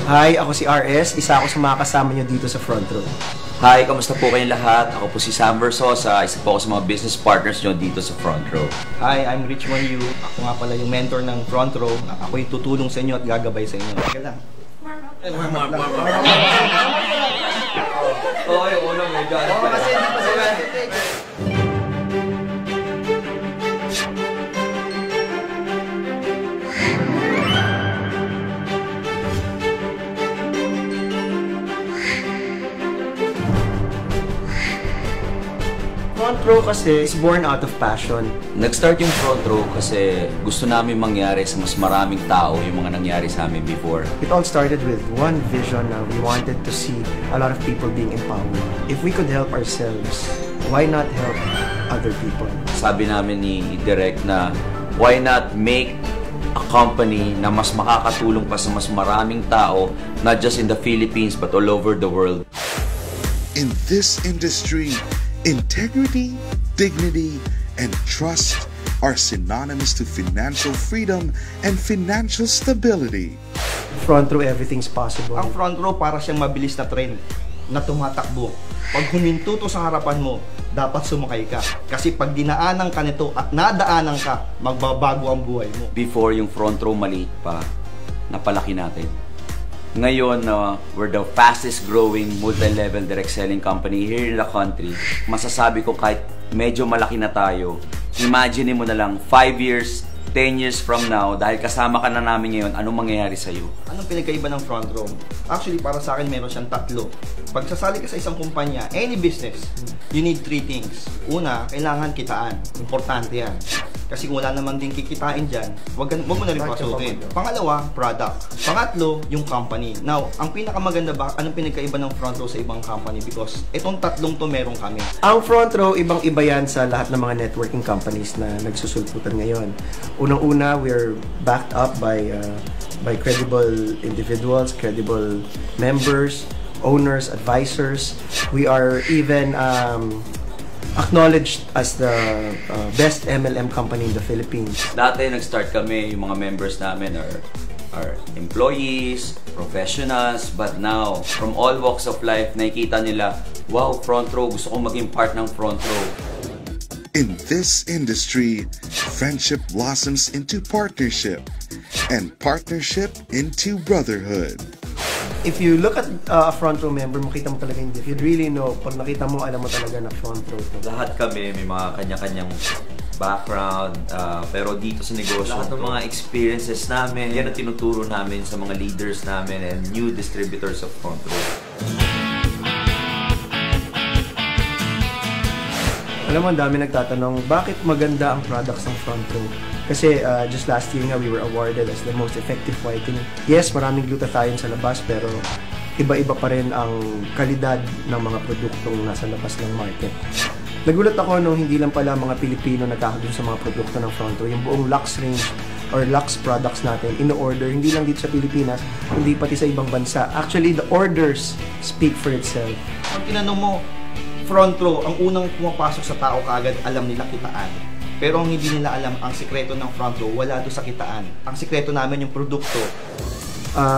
Hi, ako si RS. Isa ako sa mga kasama nyo dito sa Front Row. Hi, kamusta po kayong lahat? Ako po si Sam Versosa, isa po ako sa mga business partners nyo dito sa Front Row. Hi, I'm Rich Monyu. Ako nga pala yung mentor ng Front Row. Ako yung tutulong sa inyo at gagabay sa inyo. Teka lang. Okay, unang medyo. Kasi hindi pa sila. Front Row kasi is born out of passion. Nag-start yung Front Row kasi gusto namin mangyari sa mas maraming tao yung mga nangyari sa amin before. It all started with one vision na we wanted to see a lot of people being empowered. If we could help ourselves, why not help other people? Sabi namin ni Direk na why not make a company na mas makakatulong pa sa mas maraming tao, not just in the Philippines but all over the world. In this industry, integrity, dignity, and trust are synonymous to financial freedom and financial stability. Front Row, everything's possible. Ang Front Row para siyang mabilis na train na tumatakbo. Pag huminto to sa harapan mo, dapat sumakay ka. Kasi pag dinaanan ka nito at nadaanan ka, magbabago ang buhay mo. Before yung Front Row maliit pa, napalaki natin. Ngayon, we're the fastest growing multi-level direct selling company here in the country. Masasabi ko kahit medyo malaki na tayo, imagine mo na lang 5 years, 10 years from now, dahil kasama ka na namin ngayon, anong mangyayari sa'yo? Anong pinagkaiba ng Front Row? Actually, para sa akin, meron siyang tatlo. Pag sasali ka sa isang kumpanya, any business, you need 3 things. Una, kailangan kitaan. Importante yan. Kasi kung wala naman din kikitain dyan, wag mo na rin pasukin. Pangalawa, product. Pangatlo, yung company. Now, ang pinakamaganda ba, anong pinagkaiba ng Front Row sa ibang company? Because itong tatlong to meron kami. Ang Front Row, ibang-iba yan sa lahat ng mga networking companies na nagsusulputan ngayon. Unang-una, we're backed up by credible individuals, credible members, owners, advisors. We are even acknowledged as the best MLM company in the Philippines. Dati nag-start kami, yung mga members namin are employees, professionals, but now, from all walks of life, nakikita nila, wow, Front Row, gusto kong maging part ng Front Row. In this industry, friendship blossoms into partnership, and partnership into brotherhood. If you look at a Front Row member, makita mo talaga hindi. If you really know, pag nakita mo, alam mo talaga na Front Row to. Lahat kami may mga kanya-kanyang background, pero dito sa negosyo, lahat ng mga experiences namin, yan ang tinuturo namin sa mga leaders namin and new distributors of Front Row. Alam mo, ang dami nagtatanong, bakit maganda ang products ng Front Row? Kasi just last year nga, we were awarded as the most effective whitening. Yes, maraming glutathione sa labas, pero iba-iba pa rin ang kalidad ng mga produktong nasa labas ng market. Nagulat ako nung hindi lang pala mga Pilipino nagkakaroon sa mga produkto ng Front Row. Yung buong Lux range or Lux products natin, in-order, hindi lang dito sa Pilipinas, hindi pati sa ibang bansa. Actually, the orders speak for itself. Pag tinanong mo, Front Row, ang unang pumapasok sa tao kaagad, alam nila kitaan. Pero ang hindi nila alam, ang sikreto ng Front Row, wala doon sa kitaan. Ang sikreto namin yung produkto.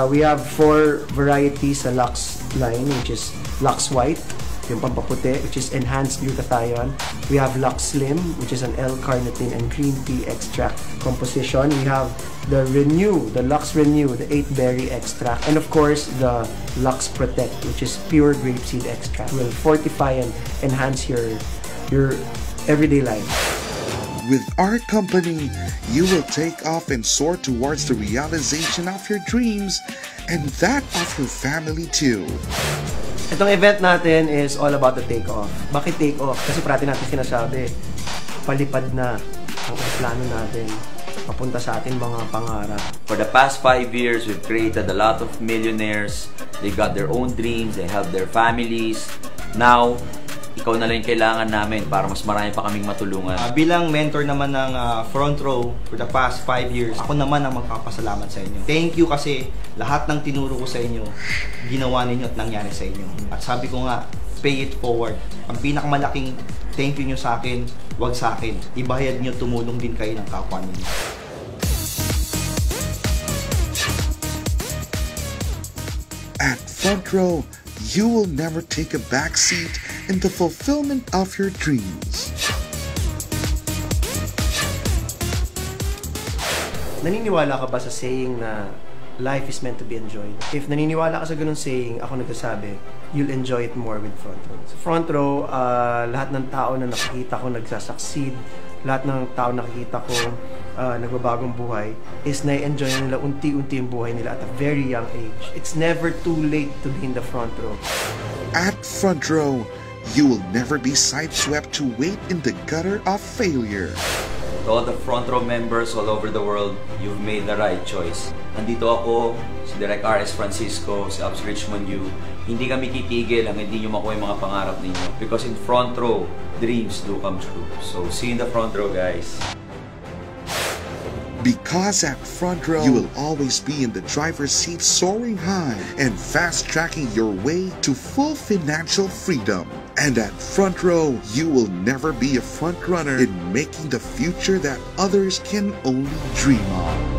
We have 4 varieties sa Lux line, which is Lux White, yung pampaputi, which is enhanced glutathione. We have Lux Slim, which is an L-carnitine and green tea extract composition. We have the Renew, the Lux Renew, the 8-berry extract. And of course, the Lux Protect, which is pure grapeseed extract. Will fortify and enhance your everyday life. With our company, you will take off and soar towards the realization of your dreams and that of your family too. Itong event natin is all about the take-off. Bakit take-off? Kasi parati natin sinasabi, palipad na ang plano natin papunta sa ating mga pangarap. For the past 5 years, we've created a lot of millionaires. They got their own dreams, they help their families. Now, ikaw na lang yung kailangan namin para mas marami pa kaming matulungan. Bilang mentor naman ng Front Row for the past 5 years, ako naman ang magpapasalamat sa inyo. Thank you kasi lahat ng tinuro ko sa inyo, ginawa ninyo at nangyari sa inyo. At sabi ko nga, pay it forward. Ang pinakamalaking thank you nyo sa akin, wag sa akin. Ibayad nyo, tumulong din kayo ng kapwa ninyo. front row, you will never take a back seat in the fulfillment of your dreams. Naniniwala ka ba sa saying na life is meant to be enjoyed? If naniniwala ka sa ganun saying, ako nagsasabi, you'll enjoy it more with front row. Sa front row, lahat ng tao na nakikita ko nagsasucceed, lahat ng tao nakikita ko nagbabagong buhay, is na-enjoy nila unti-unti yung buhay nila at a very young age. It's never too late to be in the front row. At front row, you will never be sideswept to wait in the gutter of failure. To all the front row members all over the world, you've made the right choice. Nandito ako, si Direk R.S. Francisco, si Ops Richmond Yu. Hindi kami titigil hanggang hindi nyo makuha yung mga pangarap ninyo. Because in front row, dreams do come true. So, see you in the front row, guys. Because at front row, you will always be in the driver's seat soaring high and fast-tracking your way to full financial freedom. And at front row, you will never be a front runner in making the future that others can only dream of.